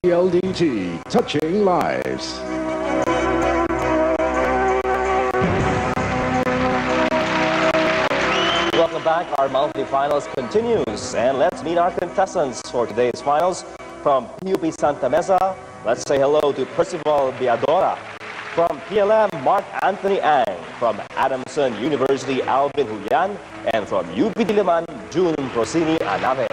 LDT, touching lives. Welcome back. Our monthly finals continues, and let's meet our contestants for today's finals. From PUP Santa Mesa, let's say hello to Percival Biadora. From PLM, Mark Anthony Ang. From Adamson University, Alvin Huyan. And from UP Diliman, June Prosini Anave.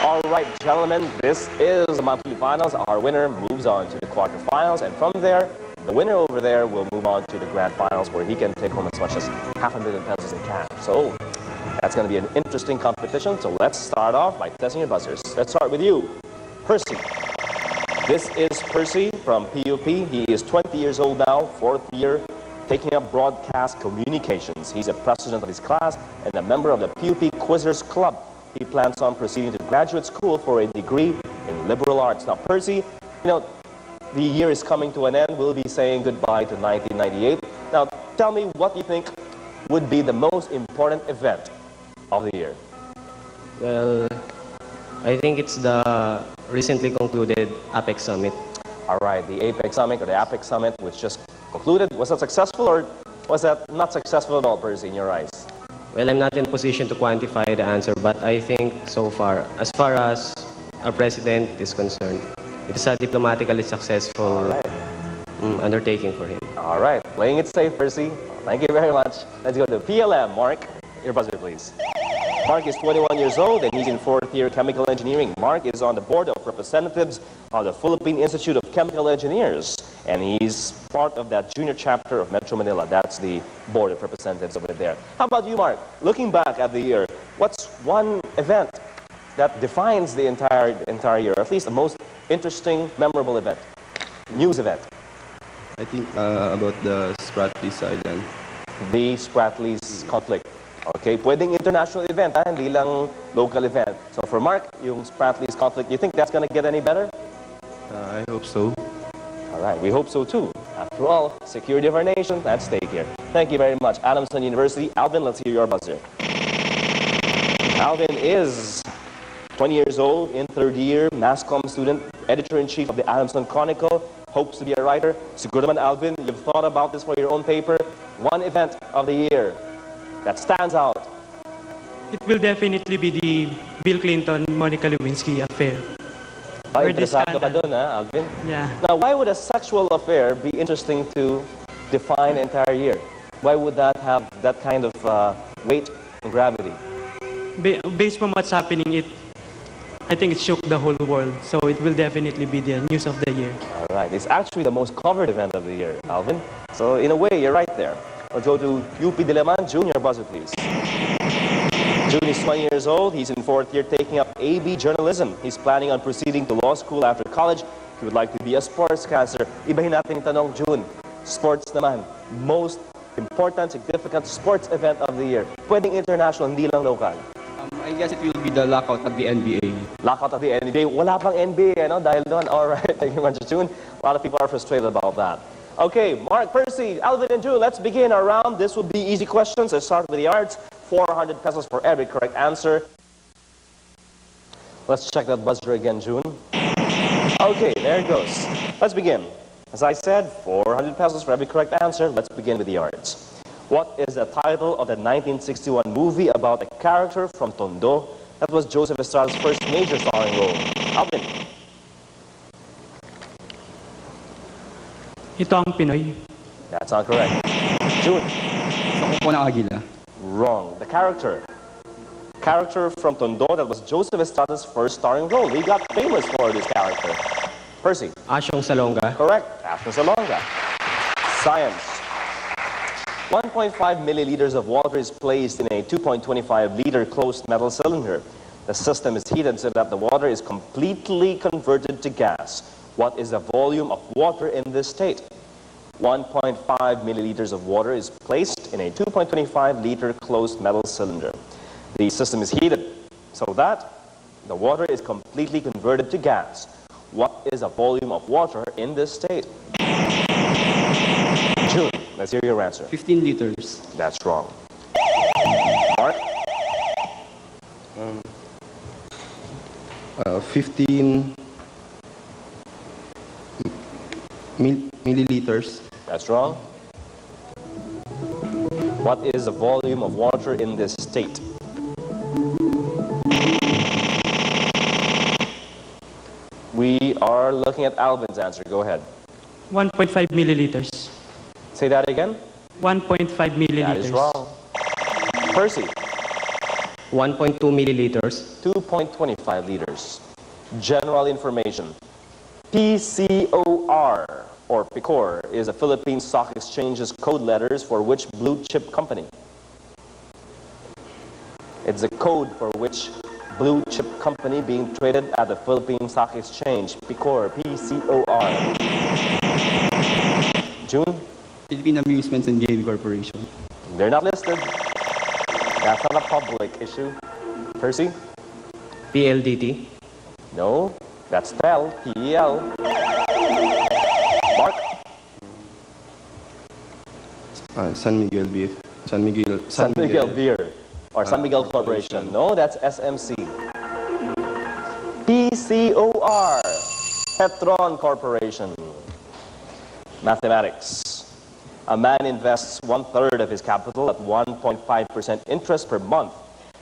All right, gentlemen, this is the monthly finals. Our winner moves on to the quarterfinals, and from there, the winner over there will move on to the grand finals, where he can take home as much as $500,000 in cash. So that's going to be an interesting competition. So let's start off by testing your buzzers. Let's start with you, Percy. This is Percy from PUP. He is 20 years old now, fourth year, taking up broadcast communications. He's a president of his class and a member of the PUP Quizzers Club. He plans on proceeding to graduate school for a degree in liberal arts. Now, Percy, you know, the year is coming to an end. We'll be saying goodbye to 1998. Now, tell me what you think would be the most important event of the year. Well, I think it's the recently concluded APEC Summit. All right, the APEC Summit or the APEC Summit, which just concluded. Was that successful or was that not successful at all, Percy, in your eyes? Well, I'm not in a position to quantify the answer, but I think so far, as far as our president is concerned, it is a diplomatically successful undertaking for him. All right, playing it safe, Percy. Thank you very much. Let's go to PLM. Mark, your buzzer, please. Mark is 21 years old and he's in fourth year chemical engineering. Mark is on the board of representatives of the Philippine Institute of Chemical Engineers, and he's part of that junior chapter of Metro Manila. That's the board of representatives over there. How about you, Mark? Looking back at the year, what's one event that defines the entire year, or at least the most interesting, memorable event, news event? I think about the Spratlys Island. The Spratlys conflict. Okay, pwedeng international event, hindi lang local event. So for Mark, yung Spratlys conflict, you think that's going to get any better? I hope so. All right, we hope so too. After all, security of our nation, at stake here. Thank you very much. Adamson University. Alvin, let's hear your buzzer. Alvin is 20 years old, in third year, mass comm student, editor-in-chief of the Adamson Chronicle, hopes to be a writer. Siguro naman, Alvin, you've thought about this for your own paper. One event of the year that stands out. It will definitely be the Bill Clinton-Monica Lewinsky affair. Oh, interesado ka dun, ha, Alvin? Yeah. Now, why would a sexual affair be interesting to define the entire year? Why would that have that kind of weight and gravity? Based on what's happening, I think it shook the whole world. So it will definitely be the news of the year. All right. It's actually the most covered event of the year, Alvin. So in a way, you're right there. Let's go to UP Diliman. Junior buzzer, please. June is 20 years old. He's in fourth year taking up AB journalism. He's planning on proceeding to law school after college. He would like to be a sportscaster. Ibahin natin tanong, June. Sports naman. Most important, significant sports event of the year. Pwedeng international, hindi lang local. I guess it will be the lockout at the NBA. Lockout of the NBA. Wala pang NBA, no? Dahil doon. All right. Thank you very much, June. A lot of people are frustrated about that. Okay, Mark, Percy, Alvin, and June, let's begin our round. This will be easy questions. Let's start with the arts. 400 pesos for every correct answer. Let's check that buzzer again, June. Okay, there it goes. Let's begin. As I said, 400 pesos for every correct answer. Let's begin with the arts. What is the title of the 1961 movie about a character from Tondo that was Joseph Estrada's first major starring role? Alvin. Ito ang Pinoy. That's not correct. June. Ako ng Agila. Wrong. The character from Tondo that was Joseph Estrada's first starring role. He got famous for this character. Percy. Asyong Salonga. Correct. Asyong Salonga. Science. 1.5 milliliters of water is placed in a 2.25-liter closed metal cylinder. The system is heated so that the water is completely converted to gas. What is the volume of water in this state? 1.5 milliliters of water is placed in a 2.25-liter closed metal cylinder. The system is heated so that the water is completely converted to gas. What is the volume of water in this state? June, let's hear your answer. 15 liters. That's wrong. Mark? 15 Milliliters. That's wrong. What is the volume of water in this state? We are looking at Alvin's answer. Go ahead. 1.5 milliliters. Say that again. 1.5 milliliters. That is wrong. Percy, 1.2 milliliters. 2.25 liters. General information. PCOR, or PCOR, is the Philippine Stock Exchange's code letters for which blue chip company? It's the code for which blue chip company being traded at the Philippine Stock Exchange. PCOR, P-C-O-R. June? Philippine Amusements and Gaming Corporation. They're not listed. That's not a public issue. Percy? PLDT. No. That's TEL, P-E-L. Mark? San Miguel Beer. San Miguel Beer. Or San Miguel Corporation. No, that's SMC. PCOR. Petron Corporation. Mathematics. A man invests 1/3 of his capital at 1.5% interest per month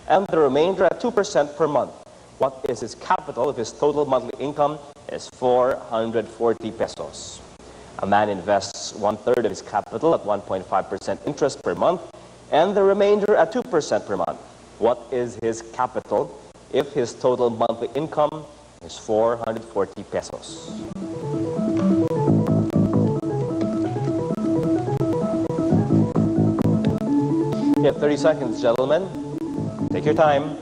and the remainder at 2% per month. What is his capital if his total monthly income is 440 pesos? A man invests 1/3 of his capital at 1.5% interest per month and the remainder at 2% per month. What is his capital if his total monthly income is 440 pesos? You have 30 seconds, gentlemen. Take your time.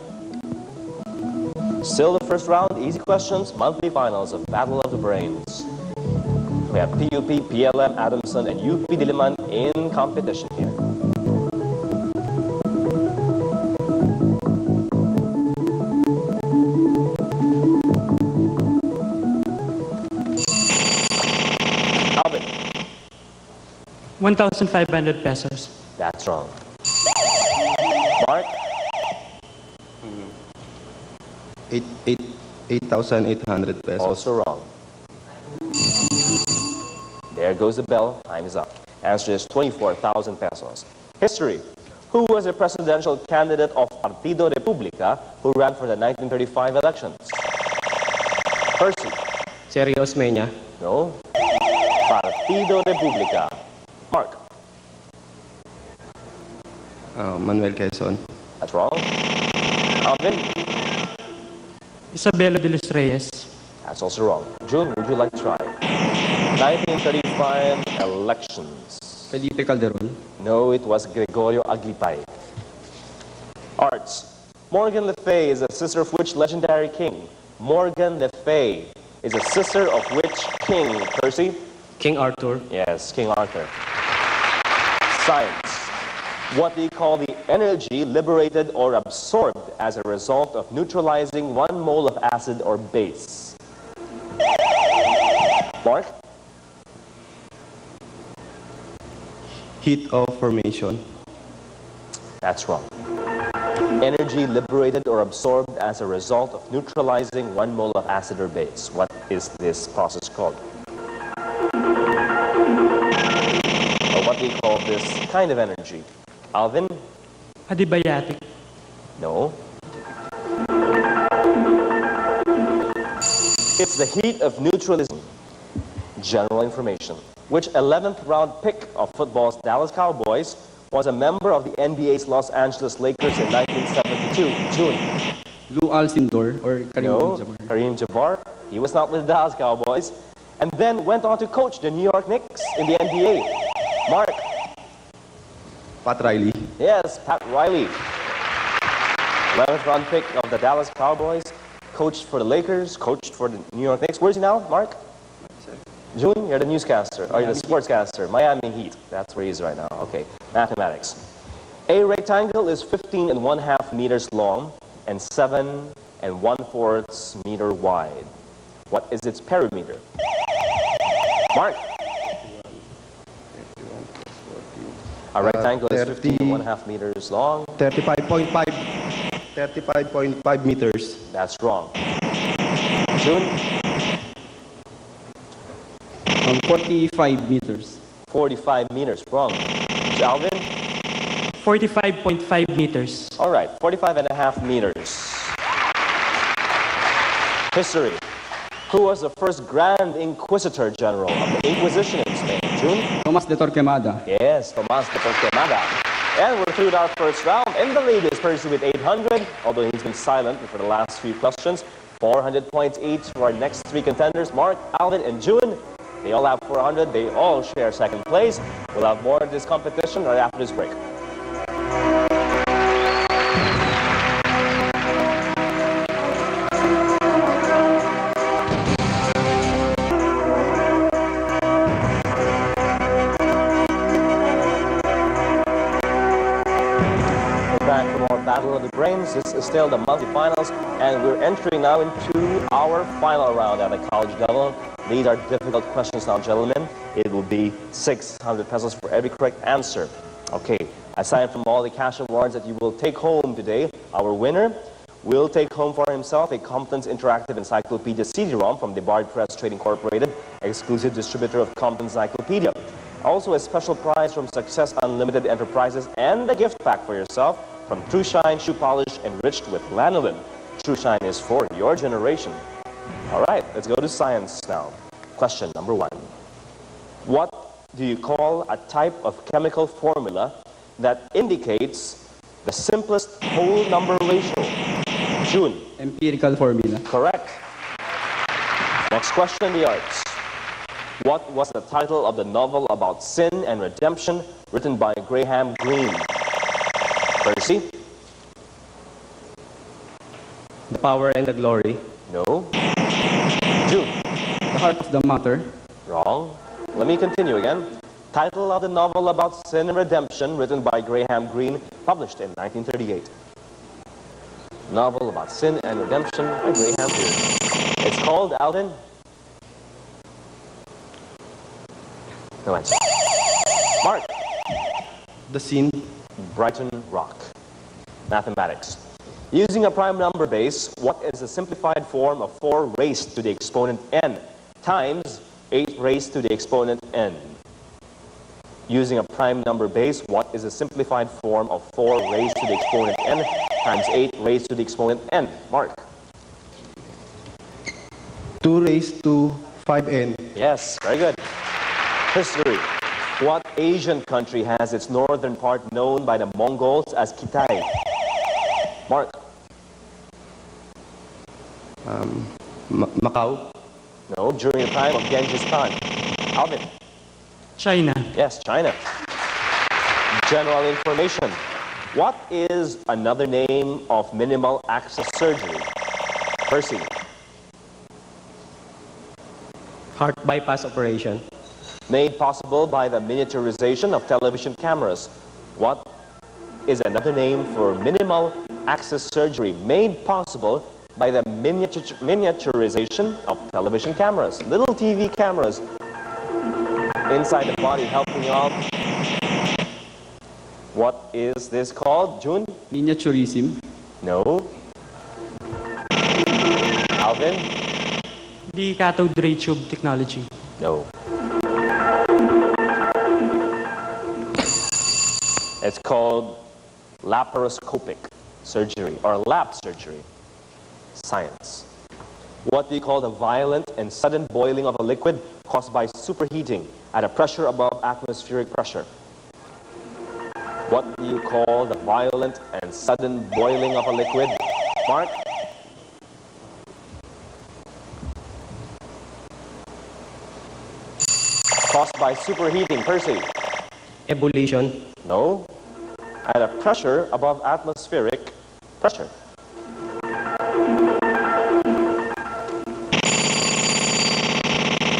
Still the first round, easy questions, monthly finals of Battle of the Brains. We have PUP, PLM, Adamson, and UP Diliman in competition here. Alvin. 1,500 pesos. That's wrong. Mark? 8,800 pesos. Also wrong. There goes the bell. Time is up. Answer is 24,000 pesos. History. Who was the presidential candidate of Partido Republica who ran for the 1935 elections? Percy. Sergio Osmeña. No. Partido Republica. Mark. Manuel Quezon. That's wrong. Alvin. Isabela de los Reyes. That's also wrong. June, would you like to try? 1935 elections. Felipe Calderon. No, it was Gregorio Aglipay. Arts. Morgan Le Fay is a sister of which legendary king? Morgan Le Fay is a sister of which king? Percy? King Arthur. Yes, King Arthur. Science. What do you call the energy liberated or absorbed as a result of neutralizing 1 mole of acid or base? Mark? Heat of formation. That's wrong. Energy liberated or absorbed as a result of neutralizing 1 mole of acid or base. What is this process called? Or what do you call this kind of energy? Alvin? Adiabatic. No. It's the heat of neutralizing. General information. Which 11th round pick of football's Dallas Cowboys was a member of the NBA's Los Angeles Lakers in 1972? June. Lou Alcindor or Kareem No, Abdul-Jabbar. Kareem Jabbar. He was not with the Dallas Cowboys. And then went on to coach the New York Knicks in the NBA. Mark. Pat Riley. Yes, Pat Riley. 11th round pick of the Dallas Cowboys. Coached for the Lakers, coached for the New York Knicks. Where's he now, Mark? June, you're the newscaster, or you're the sportscaster. Miami Heat. That's where he is right now. Okay, mathematics. A rectangle is 15.5 meters long and 7.25 meters wide. What is its perimeter? Mark? A rectangle is 15.5 meters long. 35.5 meters. That's wrong. June? 45 meters. 45 meters. Wrong. Alvin? 45.5 meters. All right, 45 and a half meters. History. Who was the first Grand Inquisitor General of the Inquisition in Spain? June? Tomas de Torquemada. Yes, Tomas de Torquemada. And we're through with our first round. In the lead is Percy with 800, although he's been silent for the last few questions. 400 points each for our next three contenders, Mark, Alvin, and June. They all have 400. They all share second place. We'll have more of this competition right after this break. Battle of the Brains. This is still the multi-finals, and we're entering now into our final round at the college level. These are difficult questions now, gentlemen. It will be 600 pesos for every correct answer. Okay, aside from all the cash awards that you will take home today, our winner will take home for himself a Compton's Interactive Encyclopedia CD-ROM from the Bard Press Trade Incorporated, exclusive distributor of Compton's Encyclopedia. Also a special prize from Success Unlimited Enterprises and a gift pack for yourself from True Shine Shoe Polish enriched with lanolin. True Shine is for your generation. All right, let's go to science now. Question number 1. What do you call a type of chemical formula that indicates the simplest whole number ratio? June. Empirical formula. Correct. Next question in the arts. What was the title of the novel about sin and redemption written by Graham Greene? Percy? The Power and the Glory. No. June? The Heart of the Matter. Wrong. Let me continue again. Title of the novel about sin and redemption written by Graham Greene, published in 1938. Novel about sin and redemption by Graham Greene. It's called, Alvin? No answer. Mark? The Scene. Brighton Rock. Mathematics. Using a prime number base, what is the simplified form of 4 raised to the exponent n times 8 raised to the exponent n? Using a prime number base, what is the simplified form of 4 raised to the exponent n times 8 raised to the exponent n? Mark? 2 raised to 5n. Yes, very good. History. What Asian country has its northern part known by the Mongols as Kitai? Mark? Macau. No, during the time of Genghis Khan. Alvin? China. Yes, China. General information. What is another name of minimal access surgery? Percy? Heart bypass operation. Made possible by the miniaturization of television cameras. What is another name for minimal access surgery made possible by the miniaturization of television cameras? Little TV cameras inside the body helping out. What is this called, June? Miniaturism. No. Alvin? The cathode ray tube technology. No. It's called laparoscopic surgery or lap surgery. Science. What do you call the violent and sudden boiling of a liquid caused by superheating at a pressure above atmospheric pressure? What do you call the violent and sudden boiling of a liquid? Mark? Caused by superheating. Percy? Ebullition. No. At a pressure above atmospheric pressure.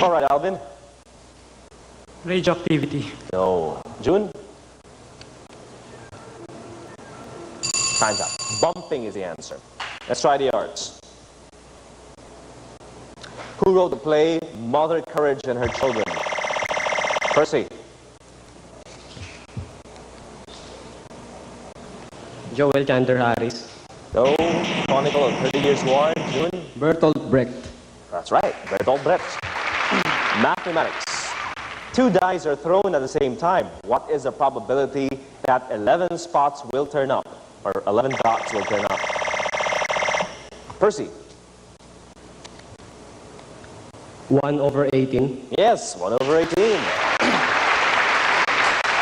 All right, Alvin? Radioactivity. No. June? Time's up. Bumping is the answer. Let's try the arts. Who wrote the play Mother Courage and Her Children? Percy? Joel Chandler Harris. No. Chronicle of 30 Years' War. June? Bertolt Brecht. That's right. Bertolt Brecht. Mathematics. Two dice are thrown at the same time. What is the probability that 11 spots will turn up? Or 11 dots will turn up? Percy. 1/18. Yes, 1/18.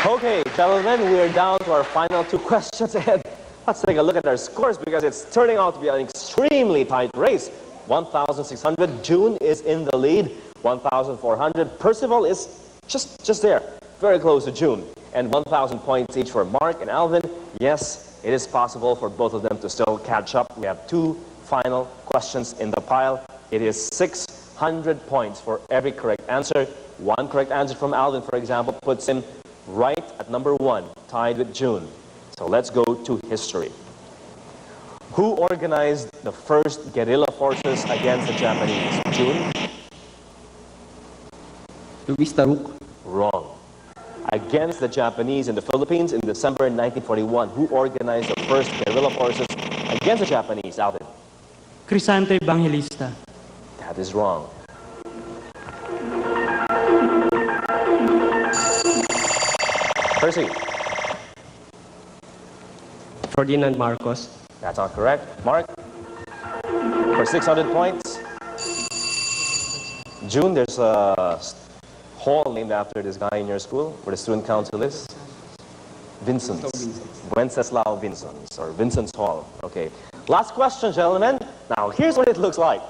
Okay, gentlemen, we're down to our final two questions ahead. Let's take a look at our scores because it's turning out to be an extremely tight race. 1,600, June is in the lead. 1,400, Percival is just there, very close to June. And 1,000 points each for Mark and Alvin. Yes, it is possible for both of them to still catch up. We have two final questions in the pile. It is 600 points for every correct answer. One correct answer from Alvin, for example, puts him right at number 1, tied with June. So let's go to history. Who organized the first guerrilla forces against the Japanese? June? Luis Taruk. Wrong. Against the Japanese in the Philippines in December 1941. Who organized the first guerrilla forces against the Japanese? Alvin? Crisante Evangelista. That is wrong. Percy? Ferdinand Marcos. That's not correct. Mark? For 600 points. June, there's a hall named after this guy in your school where the student council is. Vincent's. Wenceslao Vincent's, or Vincent's Hall. Okay. Last question, gentlemen. Now, here's what it looks like.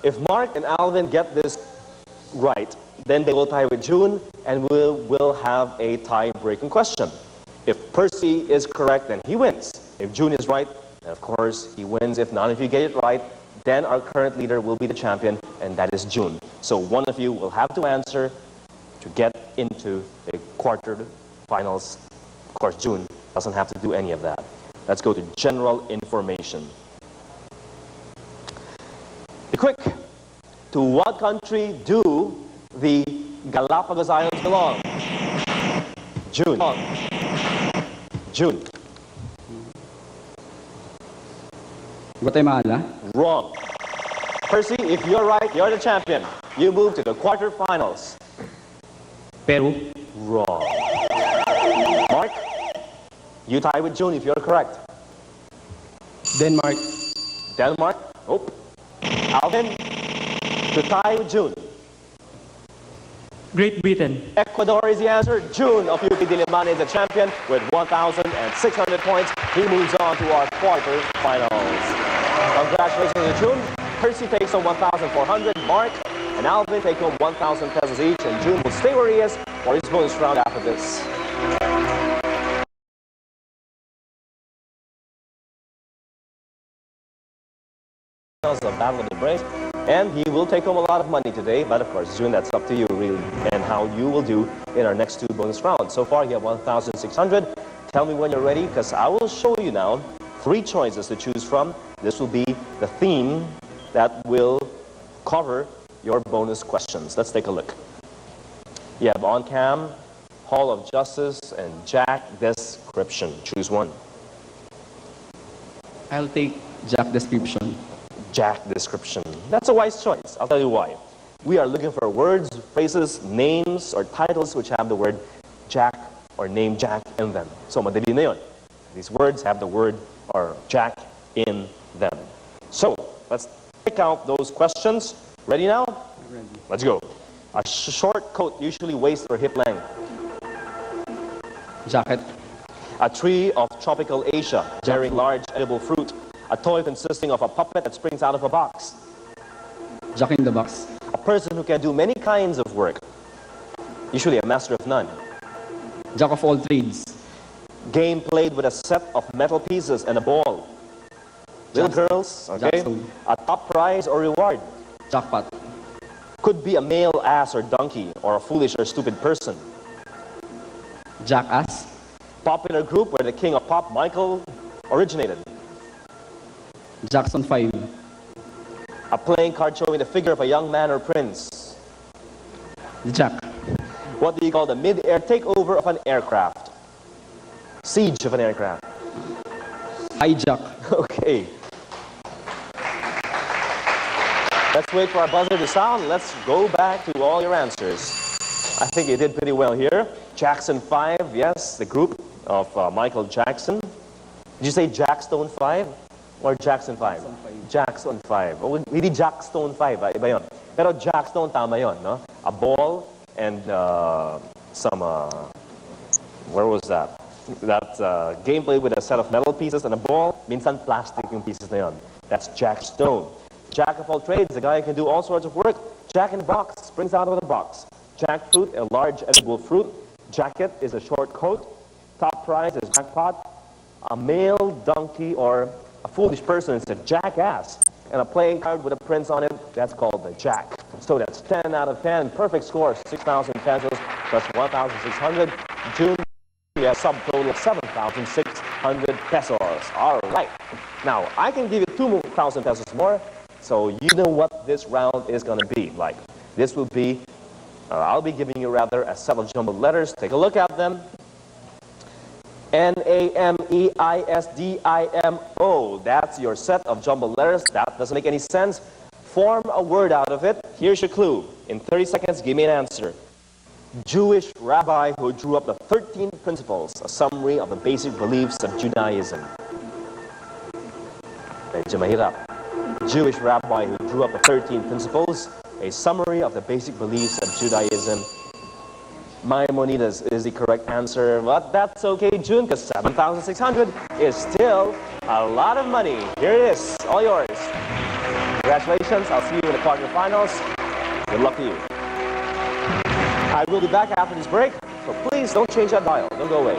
If Mark and Alvin get this right, then they will tie with June, and we'll have a tie-breaking question. If Percy is correct, then he wins. If June is right, then of course he wins. If not, if you get it right, then our current leader will be the champion, and that is June. So one of you will have to answer to get into the quarterfinals. Of course, June doesn't have to do any of that. Let's go to general information. Be quick. To what country do the Galapagos Islands belong? June. June. Guatemala. Wrong. Percy, if you're right, you're the champion. You move to the quarterfinals. Peru. Wrong. Mark, you tie with June if you're correct. Denmark. Denmark. Oh. Alvin, to tie with June. Great Britain. Ecuador is the answer. June of UP Diliman is the champion with 1,600 points. He moves on to our quarterfinals. Congratulations to June. Percy takes home 1,400. Mark and Alvin take home 1,000 pesos each. And June will stay where he is for his bonus round after this. The Battle of the Brains. And he will take home a lot of money today, but of course, June, that's up to you, really, and how you will do in our next two bonus rounds. So far, you have 1,600. Tell me when you're ready, because I will show you now 3 choices to choose from. This will be the theme that will cover your bonus questions. Let's take a look. You have On Cam, Hall of Justice, and Jack Description. Choose one. I'll take Jack Description. Jack Description. That's a wise choice. I'll tell you why. We are looking for words, phrases, names, or titles which have the word Jack or name Jack in them. So, madali na yun. These words have the word or Jack in them. So, let's pick out those questions. Ready now? Ready. Let's go. A short coat, usually waist or hip length. Jacket. A tree of tropical Asia, bearing large edible fruit. A toy consisting of a puppet that springs out of a box. Jack in the Box. A person who can do many kinds of work, usually a master of none. Jack of all trades. Game played with a set of metal pieces and a ball. Little girls, okay? Jackstone. A top prize or reward. Jackpot. Could be a male ass or donkey, or a foolish or stupid person. Jackass. Popular group where the king of pop, Michael, originated. Jackson 5. A playing card showing the figure of a young man or prince. Jack. What do you call the mid-air takeover of an aircraft? Siege of an aircraft. Hijack. Okay. Let's wait for our buzzer to sound. Let's go back to all your answers. I think you did pretty well here. Jackson 5, yes, the group of Michael Jackson. Did you say Jackstone 5 or Jackson 5? Jackson 5. Oh, hindi Jackstone 5, iba yun. Pero Jackstone, tama yun, no? A ball and some, where was that? That gameplay with a set of metal pieces and a ball, minsan plastic yung pieces na yun. That's Jackstone. Jack of all trades, the guy who can do all sorts of work. Jack in the box, springs out of the box. Jackfruit, a large edible fruit. Jacket is a short coat. Top prize is jackpot. A male donkey or a foolish person is a jackass. And a playing card with a prince on it, that's called the jack. So that's 10 out of 10. Perfect score, 6,000 pesos plus 1,600. June, we have subtotal of 7,600 pesos. All right. Now, I can give you 2,000 pesos more, so you know what this round is going to be like. This will be, I'll be giving you rather a set of jumbled letters. Take a look at them. N-A-M-E-I-S-D-I-M-O. That's your set of jumbled letters. That doesn't make any sense. Form a word out of it. Here's your clue. In 30 seconds, give me an answer. Jewish rabbi who drew up the 13 principles, a summary of the basic beliefs of Judaism. Medyo mahirap. Jewish rabbi who drew up the 13 principles, a summary of the basic beliefs of Judaism. Maimonides is the correct answer, but that's okay, June, because 7,600 is still a lot of money. Here it is, all yours. Congratulations, I'll see you in the quarterfinals. Good luck to you. I will be back after this break, so please don't change that dial. Don't go away.